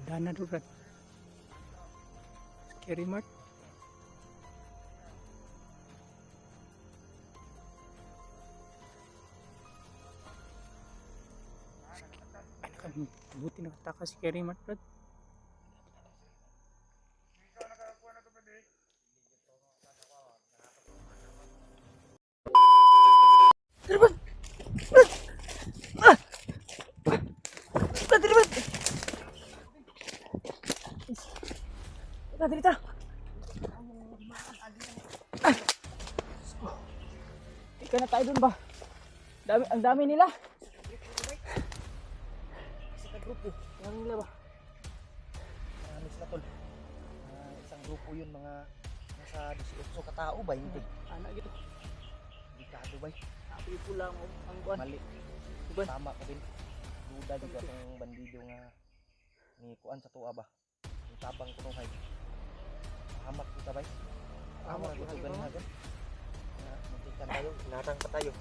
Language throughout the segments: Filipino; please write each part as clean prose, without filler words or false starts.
Dana Duran. Scary Mart. Ay, buti nakataka si Scary Mart, Brad. Brad! Brad, Brad! Brad, dito! Ika na tayo dun ba? Ang dami nila. Sa grupo. Ang nila ba? Ano sila tol? Isang grupo yun, mga nasa 18 katao ba? Hindi. Anak gitu. Delikado ba? Apoy po lang ang kuwan. Mali. Iban. Tama ka din. Duda juga itong bandido nga ni kuan sa tuwa ba? Yung tabang kunuhay. Hamak kita ba? Hamak kita ba? Magkikan tayo. Hinarang pa tayo.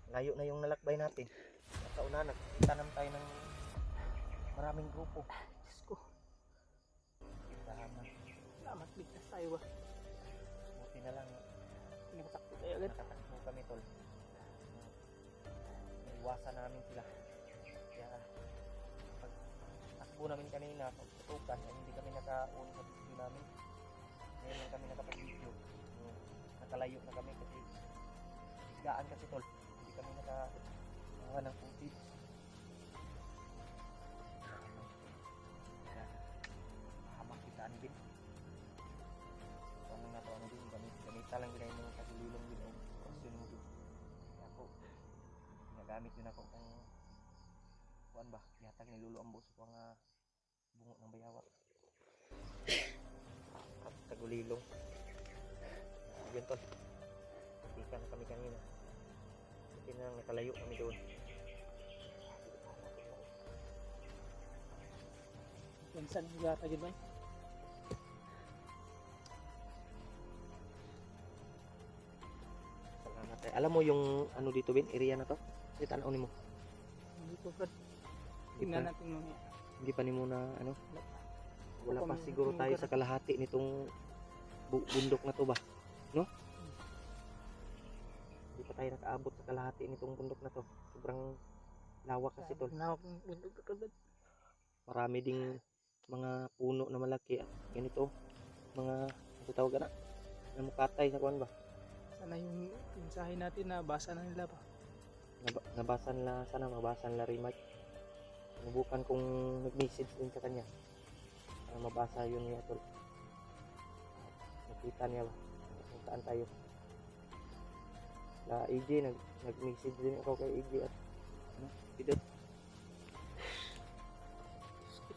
Layo na yung nalakbay natin. At sa una, nakikita naman tayo ng maraming grupo. Diyos ko. Tama. Salamat, ligtas tayo ba? Buti na lang. Nakatakbo tayo agad. Nakatakbo kami tol. Naiwasan namin sila. Kaya pag takbo namin kanina, pagtutukan, ay hindi kami naka-on sa video namin. Ngayon lang kami nakapag-video. Nakalayo na kami kasi higaan kasi tol. Hindi kami nakakuha ng footage. Kaya hamak kitaan din. Ano na to, ano din, gamita lang din yung kasililong din o portion mo din. Kaya ako, ginagamit yun ako kung kuan ba, yatag niluluambo sa mga bungo ng bayawa. At tagulilong. Yun tol, hindi na kami kanina. Hindi na nakalayo kami doon. Yan saan ang lugar agad ba? Salamat tayo. Alam mo yung ano dito bin, area na to? Kasi tanaw ni mo. Hindi po, Brad. Tingnan natin mamaya. Hindi pa ni mo na ano? Wala pa siguro tayo sa kalahati nitong bundok na to ba? No? Hindi pa tayo nakaabot sa kalahati nitong bundok na to. Sobrang lawak kasi tol. Lawak ng bundok ka, Brad. Marami ding mga puno na malaki at ganito. Mga, ano tawag na? Namukatay sa kuwan ba? Sana yung mensahe natin na basa na nila ba? Nabasa nila, sana mabasa nila remark. Subukan kung nag-message din sa kanya. Para mabasa yun niya tol. Nakita niya ba? Kung saan tayo. La AJ, nag-message din ako kay AJ at ano? Pidot.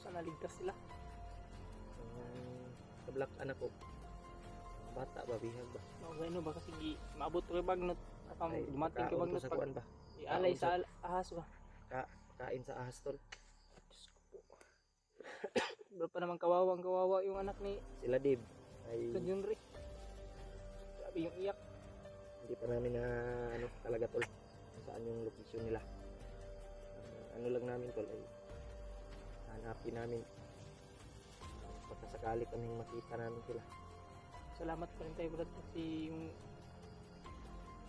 Sana ligtas sila. Sa black anak ko. Bata ba, bihag ba? Okay, no ba kasi maabot ko bagnot. Ay, Dumating ka kaon bagnot to sa pag kuwan ba? ialay sa ahas ba? Kain sa ahas tol. Bro pa naman kawawa yung anak ni Sila Dave ay Junri. Grabe yung iyak. hindi pa namin na ano talaga tol kung saan yung location nila. Ano lang namin tol ay hanapin namin pagkasakali kaming makita namin sila. Salamat pa rin tayo, Brad, kasi yung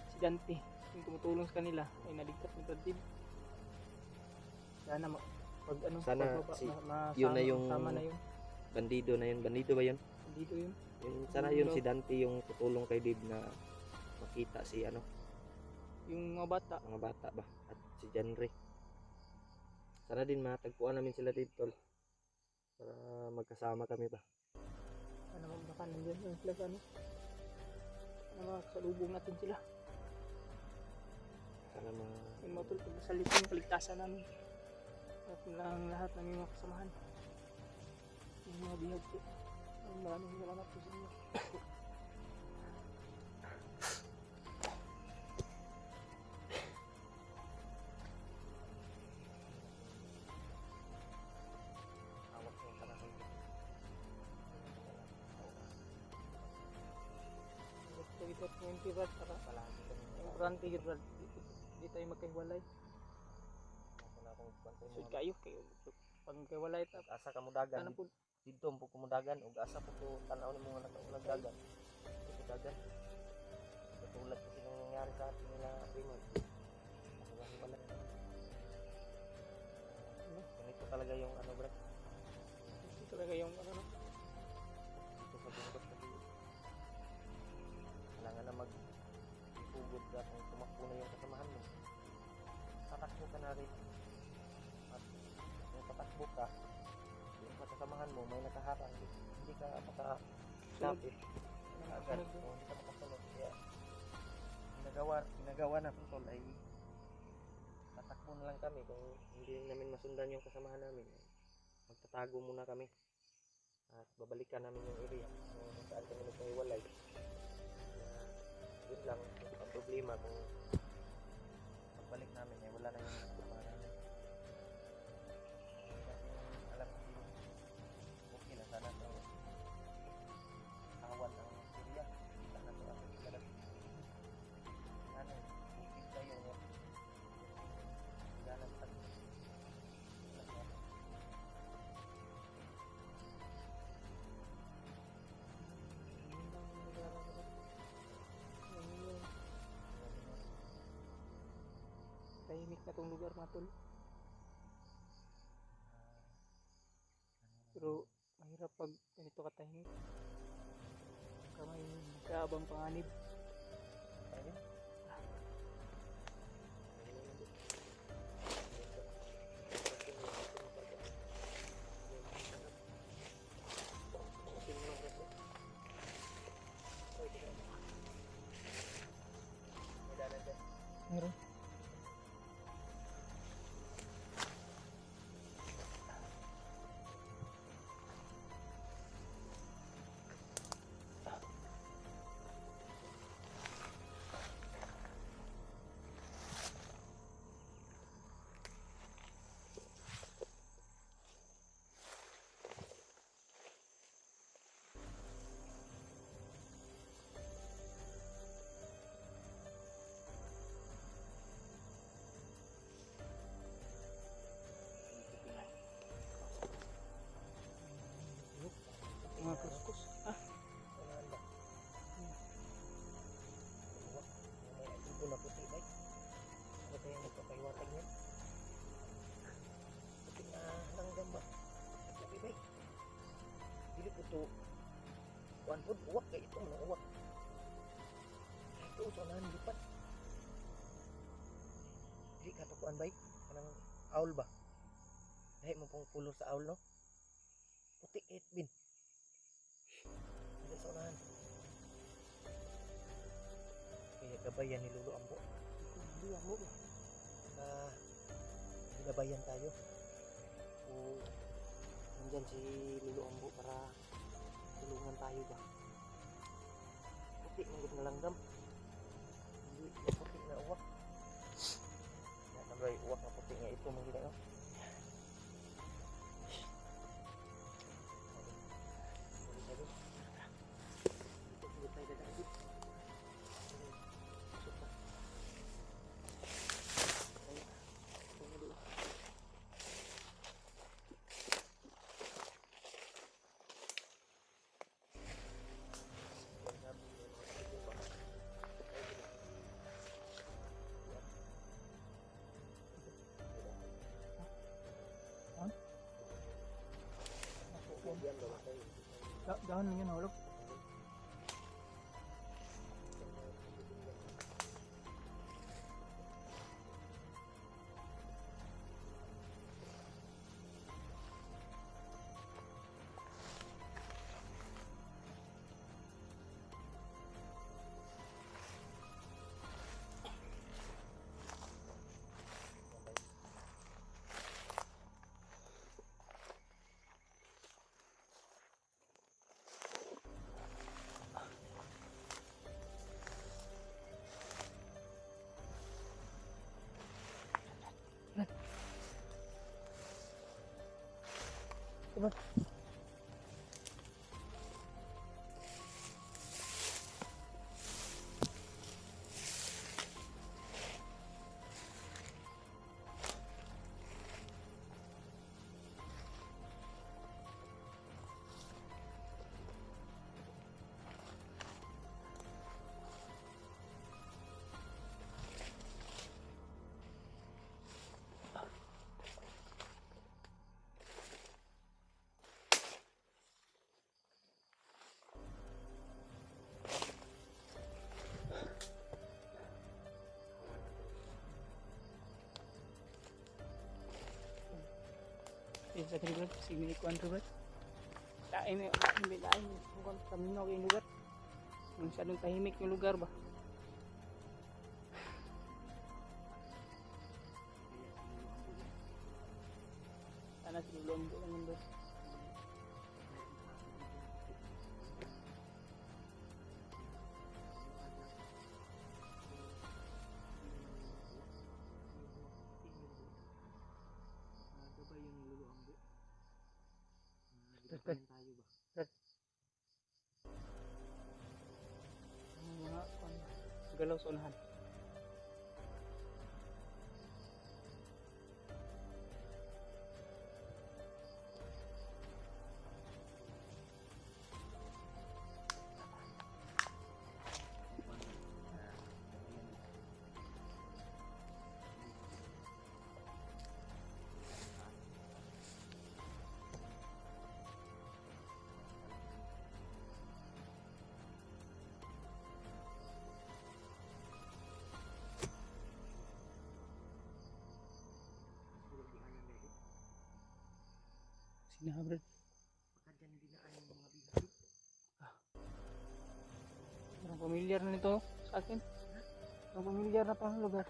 si Dante yung tumutulong sa kanila ay naligtas ni Brad Dib. Sana pag ano Sana pagbaba, si yun na yung tama na yun. bandido na yun. Bandido ba yun? Dito yun. Sana yun si Dante yung tutulong kay Dave na makita si ano Yung mga bata ba at si Janre. Sana din matagpuan namin sila dito tol para magkasama kami ba. ano baka nandiyan yung sila sa ano. Makasalubong natin sila. Sana Yung matulog sa likong kaligtasan namin. At lang lahat ng mga kasamahan. Yung mga bihag po. Maraming salamat po sa inyo. hawak yung tanahon ko. Ito yung Brad, para Palagi kami importante yun, Brad. Di tayo magkahiwalay. ako na akong kwento So kayo pag kay walay ta asa ka mudagan tanang pud dito mo kumudagan ug asa po ko tanaw ni mga nakaulag dagan ito dagan katulad kasi nung nangyari sa atin nila Raymond wala ganito talaga yung ano bro ito talaga yung ano no dito sa bundok kasi kailangan na mag-sugod ka kung tumakbo na yung kasamahan mo tatakbo ka na rin at kung tatakbo ka yung kasamahan mo may nakaharang hindi ka makakapit agad hindi ka makasunod kaya ginagawa natin tol ay tatakbo na lang kami kung hindi namin masundan yung kasamahan namin magtatago muna kami at babalikan namin yung area kung saan kami nagkahiwalay yun lang ang problema kung pagbalik namin eh wala na yung kasamahan namin alam ko okay na sana ito awan ang area kita na ito ang area ano bukid kayo ganan sa tahimik na tong lugar mga tol pero mahirap pag ganito katahimik kamay nagkaabang panganib ayun meron mga kuskus unahan ba may ibo na puti ba ano kaya nagpapaiwatag niyan puti na langgam ba sabi ba dili po to kuan po uwak kaya ito mga uwak ito sa unahan lipat dili ka to kuan ba kanang owl ba dahil mo pong pulo sa owl no puti 8 bin dili sa unahan kaya gabayan ni Lolo Ambo Lolo Ambo ba ginabayan tayo o nandyan si Lolo Ambo para tulungan tayo ba puti ng na langgam hindi na puti na uwak nakabay uwak na puti nga ito mga gina dahon lang yun hulog Cepat. sa diri brad, sige ni kuan brad. Lain na hindi lain kung kamino kay lugar. Masyadong tahimik yung lugar ba. Sana sinulombo lang yun bro. Ano mga kuan ba? Galaw sa unahan. Sinabrad. Parang familiar na nito sa akin. Parang familiar na itong lugar.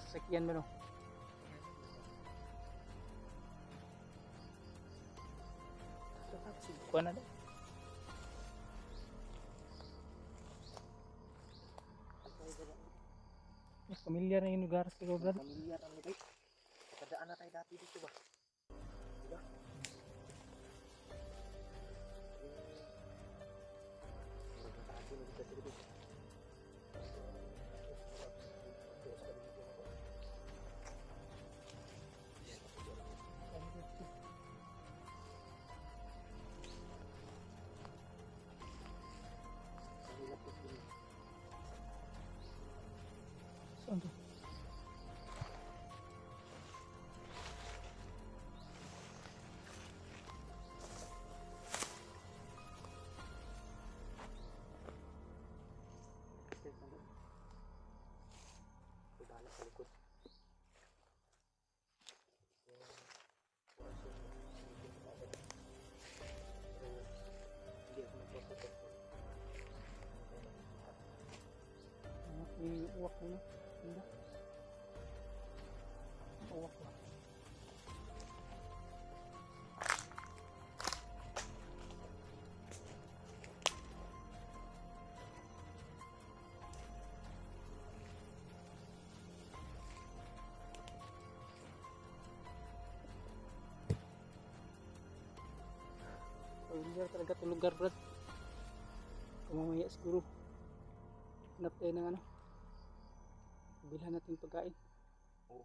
Sasakyan mo no? Kuha na daw. Mas familiar na yung lugar sa lugar. Familiar ang lugar. Kadaan na tayo dati dito ba? Diba? Saan to? Balik sa likod. Hindi ako nagpapatid. Yung uwak mo no? Hindi. Uwak ba? Familiar talaga itong lugar brad. Kumamaya siguro. Hanap tayo ng ano. Bilhan natin pagkain. Oo.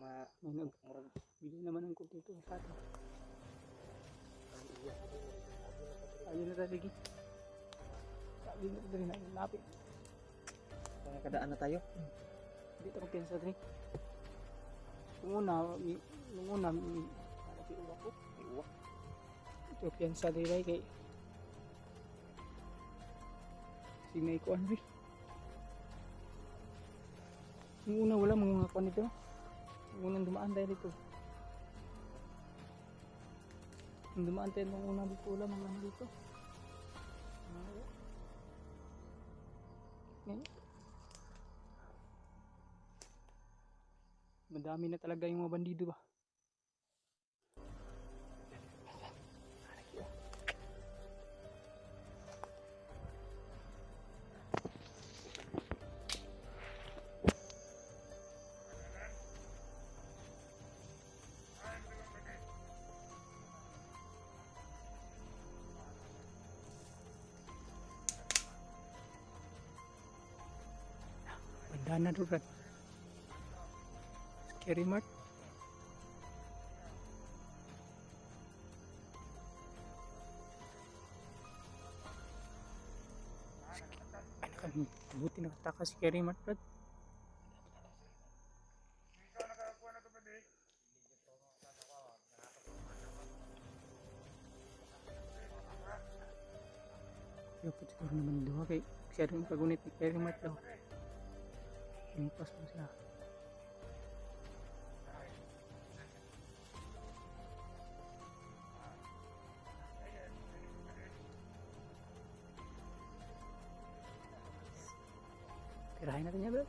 May bili naman ng kumpleto sa atin. Ayun na taligi. Sabi na rin na lapit. Kadaan na tayo. Hindi ito kumpiyansa rin. Nung una, hanap yung uwak ko. May uwak. Ito kumpiyansa rin ay kay si may kuan rin. Yung una wala mga kuan dito. Yung unang dumaan tayo dito. Yung dumaan tayo nung unang dito wala mga ano dito. Ngayon. Madami na talaga yung mga bandido ba. Bandana doon. Scary Mart. Buti nakatakas si Scary Mart, brad. Kaya po siguro naman doon. Kaya siya rin pagunit ni Kerry Mart daw. Limpas mo siya. Tirahin natin niya, bro.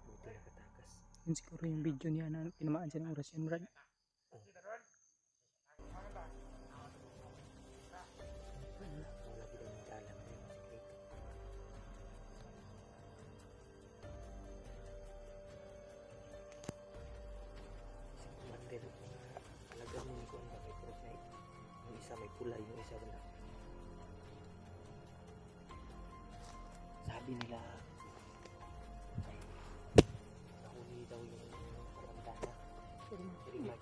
Buti nakatakas. Yun siguro yung video niya na tinamaan siya ng orasyon, Brad. Wala kita yung alam na yung sikreto. Si Commander, mga talagang hindi ko ang bakit cross na yung isa may pula, yung isa wala. Sabi nila ay nahuli daw yung karandana.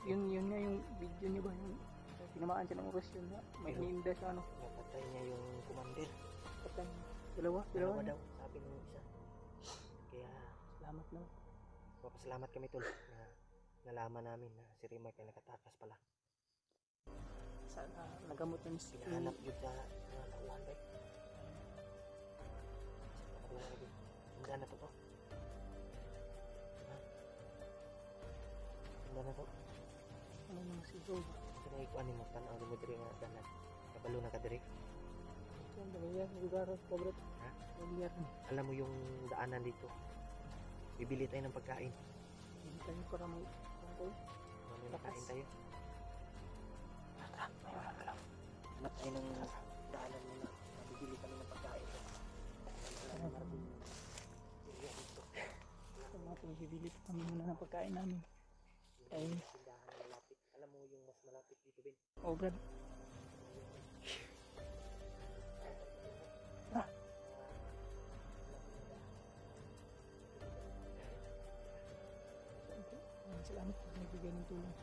Yun nga yung video niya ba, yung tinamaan siya ng orasyon na may hininda siya, ano. Napatay niya yung Commander. Patan, dalawa Dalawa na. daw, sabi ng isa. Kaya Salamat na. papasalamat kami tol na nalaman namin na si Rimar ay nakatakas pala. Sana nagamot na si Hinahanap yun sa mga tauhan ba? Sa pagkatuwa lagi. Handa na to. Ha? Handa na to. ano nang si Joe. Ito na ikuan mo tanaw mo diri nga dalan. Kabalo na ka diri. Yan, bagayar, lugaras ka, Brad. Ha? Bagayar na. Alam mo yung daanan dito. Bibili tayo ng pagkain. Hindi tayo para may tungkol. May makain tayo. Tara, may wala ka lang. Hanap tayo ng daanan muna. Bibili kami ng pagkain. Alam mo natin. Kung natin bibili pa kami muna ng pagkain namin. Ay, Tindahan na malapit. Alam mo yung mas malapit dito, Ben? oh, Brad. Salamat po sa nagbigay ng tulong.